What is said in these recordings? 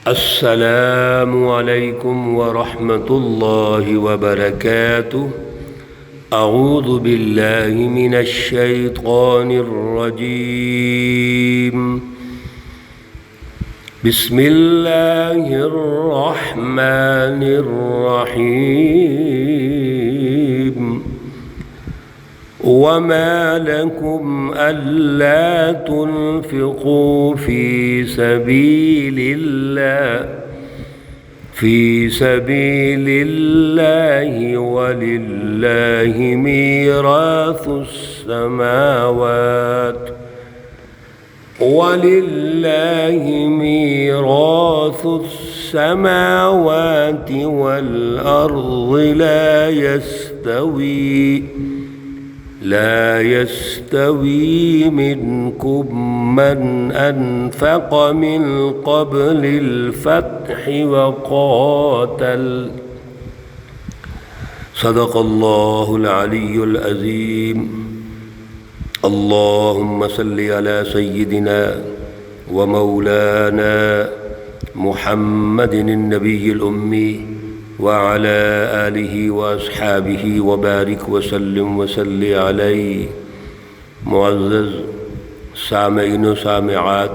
السلام علیکم ورحمۃ اللہ وبرکاتہ۔ اعوذ باللہ من الشیطان الرجیم۔ بسم اللہ الرحمن الرحیم۔ وما لكم ألا تنفقوا في سبيل الله ولله ميراث السماوات والأرض لا يستوي منكم من أنفق من قبل الفتح وقاتل صدق الله العلي العظيم۔ اللهم صل على سيدنا ومولانا محمد النبي الأمي وعلى آلہ واصحابہ وبارک وسلم وصلی علیہ۔ معزز سامعین و سامعات،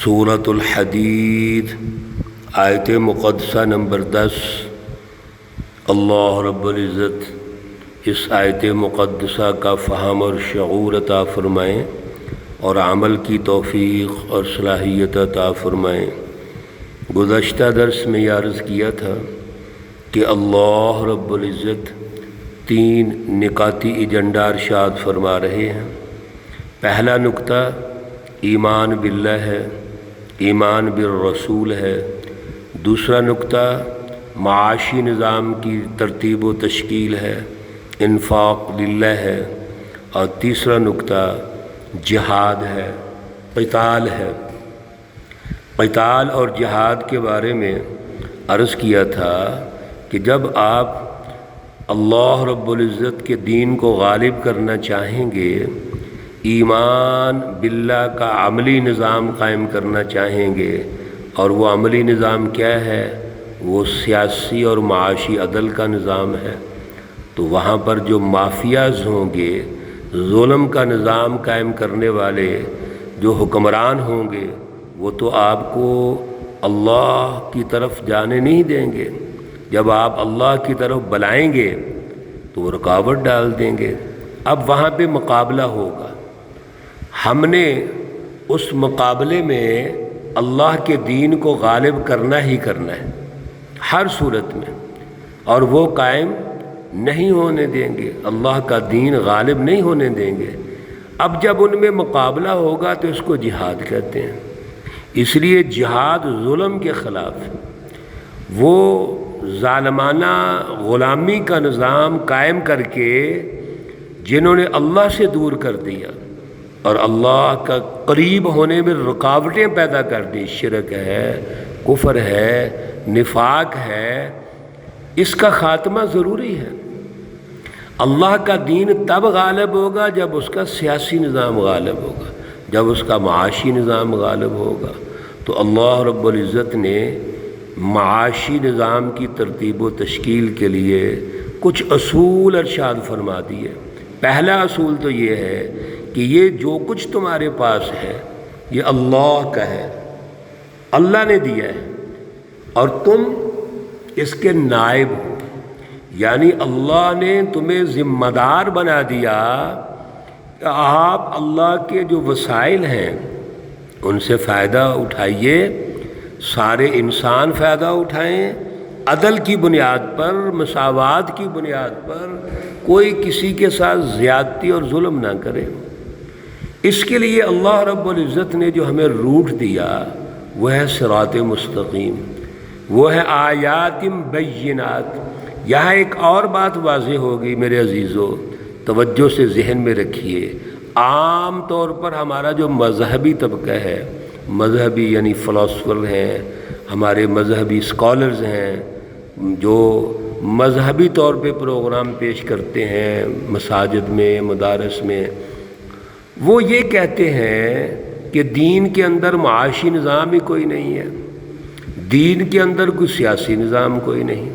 سورۃ الحدید آیت مقدسہ نمبر 10۔ اللہ رب العزت اس آیت مقدسہ کا فہم اور شعور عطا فرمائیں اور عمل کی توفیق اور صلاحیت عطا فرمائیں۔ گزشتہ درس میں یہ عرض کیا تھا کہ اللہ رب العزت 3 نکاتی ایجنڈا ارشاد فرما رہے ہیں۔ پہلا نکتہ ایمان باللہ ہے، ایمان بالرسول ہے۔ دوسرا نکتہ معاشی نظام کی ترتیب و تشکیل ہے، انفاق للہ ہے۔ اور تیسرا نکتہ جہاد ہے، قتال ہے۔ قتال اور جہاد کے بارے میں عرض کیا تھا کہ جب آپ اللہ رب العزت کے دین کو غالب کرنا چاہیں گے، ایمان باللہ کا عملی نظام قائم کرنا چاہیں گے، اور وہ عملی نظام کیا ہے؟ وہ سیاسی اور معاشی عدل کا نظام ہے۔ تو وہاں پر جو مافیاز ہوں گے، ظلم کا نظام قائم کرنے والے جو حکمران ہوں گے، وہ تو آپ کو اللہ کی طرف جانے نہیں دیں گے۔ جب آپ اللہ کی طرف بلائیں گے تو وہ رکاوٹ ڈال دیں گے۔ اب وہاں پہ مقابلہ ہوگا، ہم نے اس مقابلے میں اللہ کے دین کو غالب کرنا ہی کرنا ہے ہر صورت میں، اور وہ قائم نہیں ہونے دیں گے، اللہ کا دین غالب نہیں ہونے دیں گے۔ اب جب ان میں مقابلہ ہوگا تو اس کو جہاد کہتے ہیں۔ اس لیے جہاد ظلم کے خلاف، وہ ظالمانہ غلامی کا نظام قائم کر کے جنہوں نے اللہ سے دور کر دیا اور اللہ کا قریب ہونے میں رکاوٹیں پیدا کر دی، شرک ہے، کفر ہے، نفاق ہے، اس کا خاتمہ ضروری ہے۔ اللہ کا دین تب غالب ہوگا جب اس کا سیاسی نظام غالب ہوگا، جب اس کا معاشی نظام غالب ہوگا۔ تو اللہ رب العزت نے معاشی نظام کی ترتیب و تشکیل کے لیے کچھ اصول ارشاد فرما دیے۔ پہلا اصول تو یہ ہے کہ یہ جو کچھ تمہارے پاس ہے یہ اللہ کا ہے، اللہ نے دیا ہے، اور تم اس کے نائب ہو، یعنی اللہ نے تمہیں ذمہ دار بنا دیا کہ آپ اللہ کے جو وسائل ہیں ان سے فائدہ اٹھائیے، سارے انسان فائدہ اٹھائیں، عدل کی بنیاد پر، مساوات کی بنیاد پر، کوئی کسی کے ساتھ زیادتی اور ظلم نہ کرے۔ اس کے لیے اللہ رب العزت نے جو ہمیں روٹ دیا وہ ہے صراط مستقیم، وہ ہے آیات بینات۔ یہاں ایک اور بات واضح ہوگی میرے عزیزو، توجہ سے ذہن میں رکھیے۔ عام طور پر ہمارا جو مذہبی طبقہ ہے، مذہبی یعنی فلاسفر ہیں، ہمارے مذہبی اسکالرز ہیں، جو مذہبی طور پہ پروگرام پیش کرتے ہیں مساجد میں، مدارس میں، وہ یہ کہتے ہیں کہ دین کے اندر معاشی نظام ہی کوئی نہیں ہے، دین کے اندر کوئی سیاسی نظام کوئی نہیں۔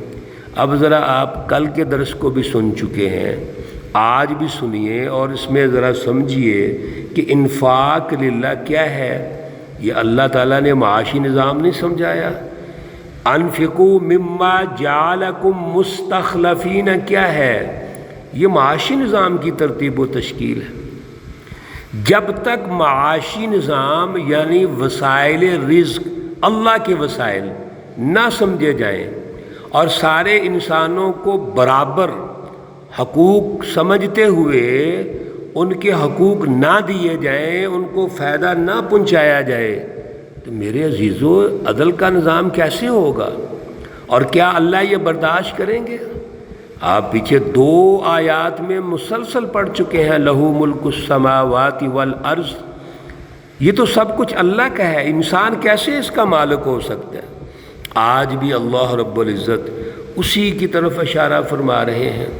اب ذرا آپ کل کے درس کو بھی سن چکے ہیں، آج بھی سنیے اور اس میں ذرا سمجھیے کہ انفاق للہ کیا ہے۔ یہ اللہ تعالیٰ نے معاشی نظام نہیں سمجھایا۔ انفقوا مما جعلکم مستخلفین کیا ہے؟ یہ معاشی نظام کی ترتیب و تشکیل ہے۔ جب تک معاشی نظام یعنی وسائل رزق اللہ کے وسائل نہ سمجھے جائیں اور سارے انسانوں کو برابر حقوق سمجھتے ہوئے ان کے حقوق نہ دیے جائیں، ان کو فائدہ نہ پہنچایا جائے، تو میرے عزیزو عدل کا نظام کیسے ہوگا؟ اور کیا اللہ یہ برداشت کریں گے؟ آپ پیچھے 2 آیات میں مسلسل پڑھ چکے ہیں، لہو ملک السماوات والارض، یہ تو سب کچھ اللہ کا ہے، انسان کیسے اس کا مالک ہو سکتا ہے؟ آج بھی اللہ رب العزت اسی کی طرف اشارہ فرما رہے ہیں،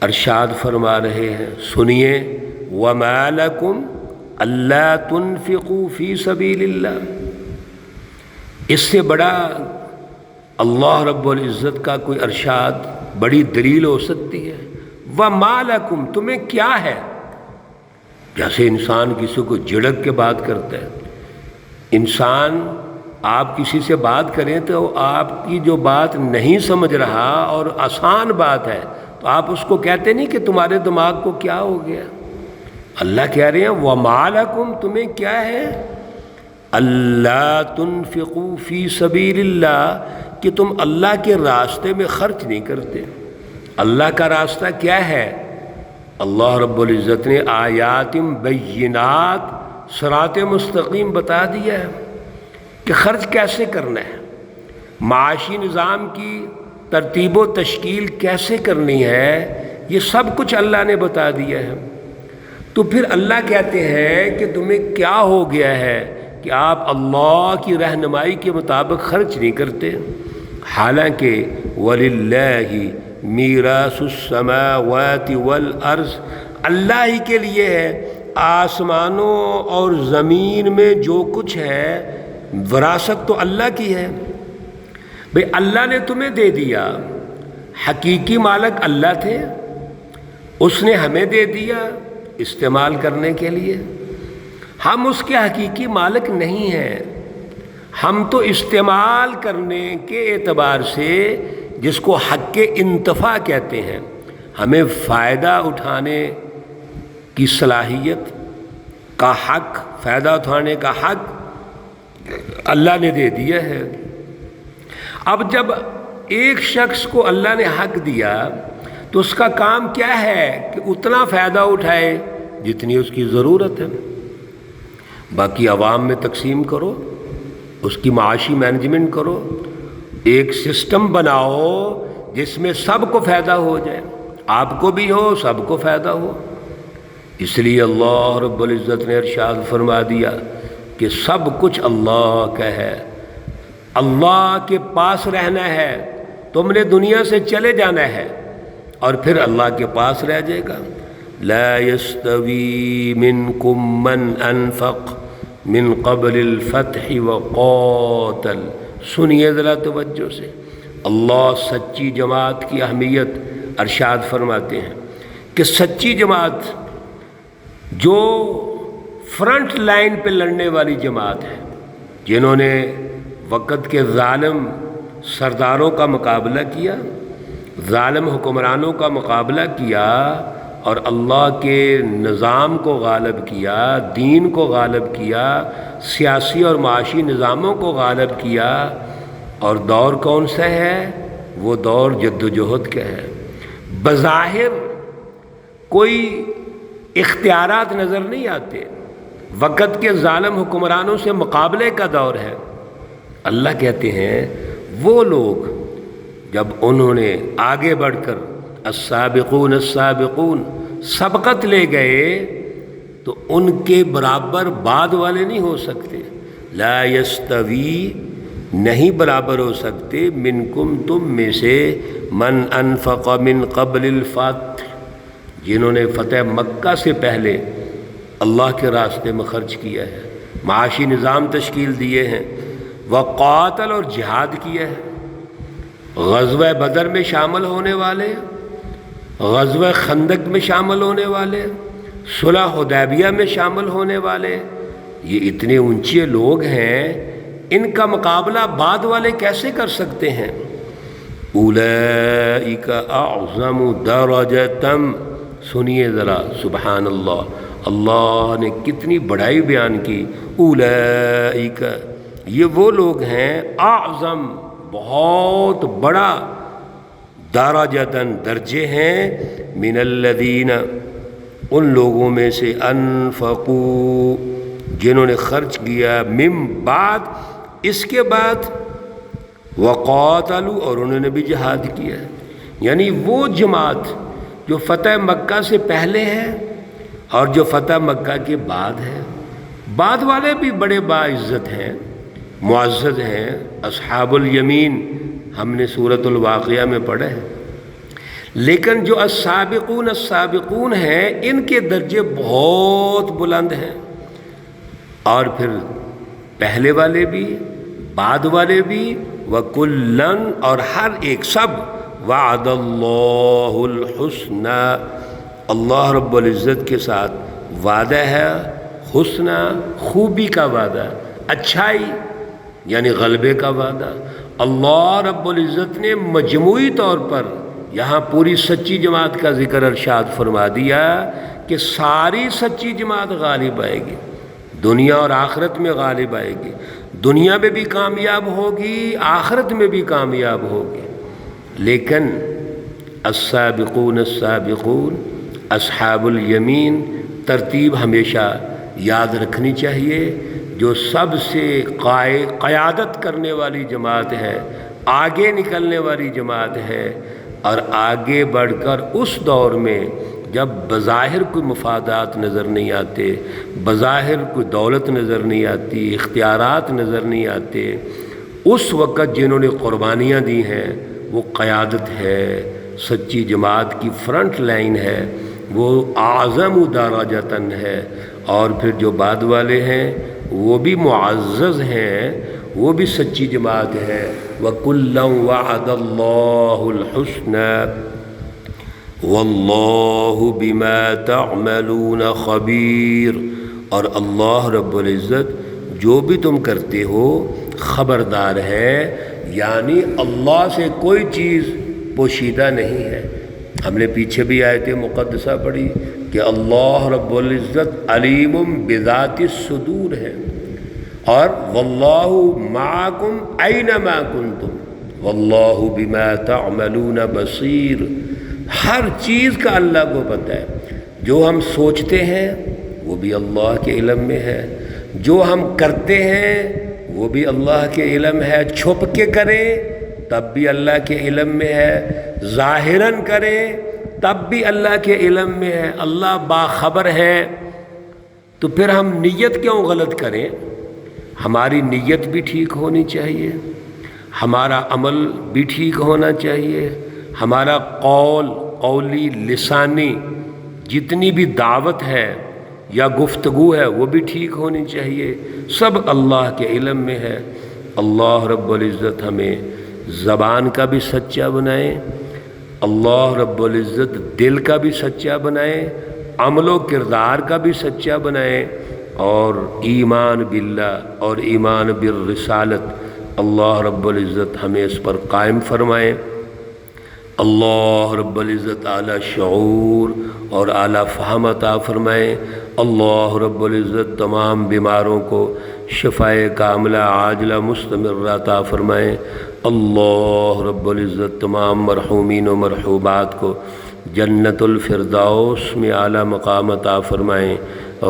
ارشاد فرما رہے ہیں، سنیے، وَمَا لَكُمْ أَلَّا تُنْفِقُوا فِي سَبِيلِ اللَّهِ۔ اس سے بڑا اللہ رب العزت کا کوئی ارشاد، بڑی دلیل ہو سکتی ہے؟ وَمَا لَكُمْ، تمہیں کیا ہے؟ جیسے انسان کسی کو جھڑک کے بات کرتا ہے، انسان آپ کسی سے بات کریں تو آپ کی جو بات نہیں سمجھ رہا اور آسان بات ہے تو آپ اس کو کہتے نہیں کہ تمہارے دماغ کو کیا ہو گیا۔ اللہ کہہ رہے ہیں وَمَا لَكُمْ، تمہیں کیا ہے؟ اللہ تنفقوا فی سبیل اللہ، کہ تم اللہ کے راستے میں خرچ نہیں کرتے۔ اللہ کا راستہ کیا ہے؟ اللہ رب العزت نے آیات بینات صراط مستقیم بتا دیا ہے کہ خرچ کیسے کرنا ہے، معاشی نظام کی ترتیب و تشکیل کیسے کرنی ہے، یہ سب کچھ اللہ نے بتا دیا ہے۔ تو پھر اللہ کہتے ہیں کہ تمہیں کیا ہو گیا ہے کہ آپ اللہ کی رہنمائی کے مطابق خرچ نہیں کرتے، حالانکہ وَلِلَّهِ مِيرَاثُ السَّمَاوَاتِ وَالْأَرْضِ، اللہ ہی کے لیے ہے آسمانوں اور زمین میں جو کچھ ہے، وراثت تو اللہ کی ہے۔ بھئی اللہ نے تمہیں دے دیا، حقیقی مالک اللہ تھے، اس نے ہمیں دے دیا استعمال کرنے کے لیے، ہم اس کے حقیقی مالک نہیں ہیں، ہم تو استعمال کرنے کے اعتبار سے جس کو حق انتفاع کہتے ہیں، ہمیں فائدہ اٹھانے کی صلاحیت کا حق، فائدہ اٹھانے کا حق اللہ نے دے دیا ہے۔ اب جب ایک شخص کو اللہ نے حق دیا تو اس کا کام کیا ہے کہ اتنا فائدہ اٹھائے جتنی اس کی ضرورت ہے، باقی عوام میں تقسیم کرو، اس کی معاشی مینجمنٹ کرو، ایک سسٹم بناؤ جس میں سب کو فائدہ ہو جائے، آپ کو بھی ہو، سب کو فائدہ ہو۔ اس لیے اللہ رب العزت نے ارشاد فرما دیا کہ سب کچھ اللہ کا ہے، اللہ کے پاس رہنا ہے، تم نے دنیا سے چلے جانا ہے اور پھر اللہ کے پاس رہ جائے گا۔ لا يستوي منكم من انفق من قبل الفتح وقاتل، سنیے ذرا توجہ سے، اللہ سچی جماعت کی اہمیت ارشاد فرماتے ہیں کہ سچی جماعت جو فرنٹ لائن پہ لڑنے والی جماعت ہے، جنہوں نے وقت کے ظالم سرداروں کا مقابلہ کیا، ظالم حکمرانوں کا مقابلہ کیا اور اللہ کے نظام کو غالب کیا، دین کو غالب کیا، سیاسی اور معاشی نظاموں کو غالب کیا، اور دور کون سا ہے؟ وہ دور جد و جہد کا ہے۔ بظاہر کوئی اختیارات نظر نہیں آتے، وقت کے ظالم حکمرانوں سے مقابلے کا دور ہے۔ اللہ کہتے ہیں وہ لوگ جب انہوں نے آگے بڑھ کر السابقون السابقون سبقت لے گئے تو ان کے برابر بعد والے نہیں ہو سکتے۔ لا یستوی، نہیں برابر ہو سکتے، منکم، تم میں سے، من انفق من قبل الفتح، جنہوں نے فتح مکہ سے پہلے اللہ کے راستے میں خرچ کیا ہے، معاشی نظام تشکیل دیے ہیں، وقاتل اور جہاد کیا ہے، غزوہ بدر میں شامل ہونے والے، غزوہ خندق میں شامل ہونے والے، صلح حدیبیہ میں شامل ہونے والے، یہ اتنے اونچے لوگ ہیں، ان کا مقابلہ بعد والے کیسے کر سکتے ہیں؟ اولئک اعظم درجۃ، سنیے ذرا سبحان اللہ، اللہ نے کتنی بڑائی بیان کی۔ اولئک، یہ وہ لوگ ہیں، اعظم، بہت بڑا، درجۃ، درجے ہیں، من الذین، ان لوگوں میں سے، انفقوا، جنہوں نے خرچ کیا، من بعد، اس کے بعد، وقاتلوا، اور انہوں نے بھی جہاد کیا، یعنی وہ جماعت جو فتح مکہ سے پہلے ہے اور جو فتح مکہ کے بعد ہے۔ بعد والے بھی بڑے باعزت ہیں، معزز ہیں، اصحاب الیمین ہم نے سورۃ الواقعہ میں پڑھے ہیں، لیکن جو السابقون السابقون ہیں ان کے درجے بہت بلند ہیں، اور پھر پہلے والے بھی، بعد والے بھی، وَكُلًّا، اور ہر ایک، سب، وعد اللہ الحسنى، اللہ رب العزت کے ساتھ وعدہ ہے، حسنى، خوبی کا وعدہ، اچھائی یعنی غلبے کا وعدہ۔ اللہ رب العزت نے مجموعی طور پر یہاں پوری سچی جماعت کا ذکر ارشاد فرما دیا کہ ساری سچی جماعت غالب آئے گی، دنیا اور آخرت میں غالب آئے گی، دنیا میں بھی کامیاب ہوگی، آخرت میں بھی کامیاب ہوگی۔ لیکن السابقون السابقون، اصحاب الیمین، ترتیب ہمیشہ یاد رکھنی چاہیے، جو سب سے قیادت کرنے والی جماعت ہے، آگے نکلنے والی جماعت ہے، اور آگے بڑھ کر اس دور میں جب بظاہر کوئی مفادات نظر نہیں آتے، بظاہر کوئی دولت نظر نہیں آتی، اختیارات نظر نہیں آتے، اس وقت جنہوں نے قربانیاں دی ہیں وہ قیادت ہے، سچی جماعت کی فرنٹ لائن ہے، وہ اعظم درجۃ ہے، اور پھر جو بعد والے ہیں وہ بھی معزز ہیں، وہ بھی سچی جماعت ہے۔ وَكُلًّا وَعَدَ اللَّهُ الْحُسْنَى وَاللَّهُ بِمَا تَعْمَلُونَ خَبِيرٌ، اور اللہ رب العزت جو بھی تم کرتے ہو خبردار ہے، یعنی اللہ سے کوئی چیز پوشیدہ نہیں ہے۔ ہم نے پیچھے بھی آیت مقدسہ پڑھی کہ اللہ رب العزت علیم بذات الصدور ہے، اور واللہ معکم اینما کنتم واللہ بما تعملون بصیر، ہر چیز کا اللہ کو پتہ ہے، جو ہم سوچتے ہیں وہ بھی اللہ کے علم میں ہے، جو ہم کرتے ہیں وہ بھی اللہ کے علم ہے، چھپ کے کریں تب بھی اللہ کے علم میں ہے، ظاہراً کریں تب بھی اللہ کے علم میں ہے، اللہ باخبر ہے۔ تو پھر ہم نیت کیوں غلط کریں؟ ہماری نیت بھی ٹھیک ہونی چاہیے، ہمارا عمل بھی ٹھیک ہونا چاہیے، ہمارا قولی لسانی جتنی بھی دعوت ہے یا گفتگو ہے وہ بھی ٹھیک ہونی چاہیے، سب اللہ کے علم میں ہے۔ اللہ رب العزت ہمیں زبان کا بھی سچا بنائے، اللہ رب العزت دل کا بھی سچا بنائے، عمل و کردار کا بھی سچا بنائے، اور ایمان باللہ اور ایمان بالرسالت اللہ رب العزت ہمیں اس پر قائم فرمائے۔ اللہ رب العزت اعلیٰ شعور اور اعلیٰ فہم عطا فرمائے۔ اللہ رب العزت تمام بیماروں کو شفائے کاملہ عاجلہ مستمرہ عطا فرمائے۔ اللہ رب العزت تمام مرحومین و مرحوبات کو جنت الفردوس میں اعلیٰ مقام عطا فرمائیں۔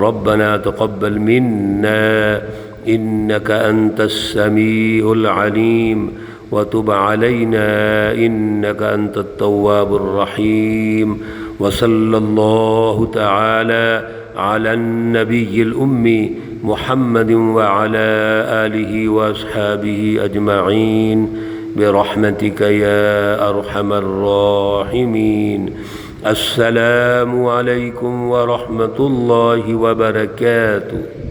ربنا تقبل منا انك انت السميع العليم وتب علينا انك انت التواب الرحيم، وصلى الله تعالى على النبي الأمي محمد وعلى آله وأصحابه أجمعين برحمتك يا أرحم الراحمين۔ السلام عليكم ورحمة الله وبركاته۔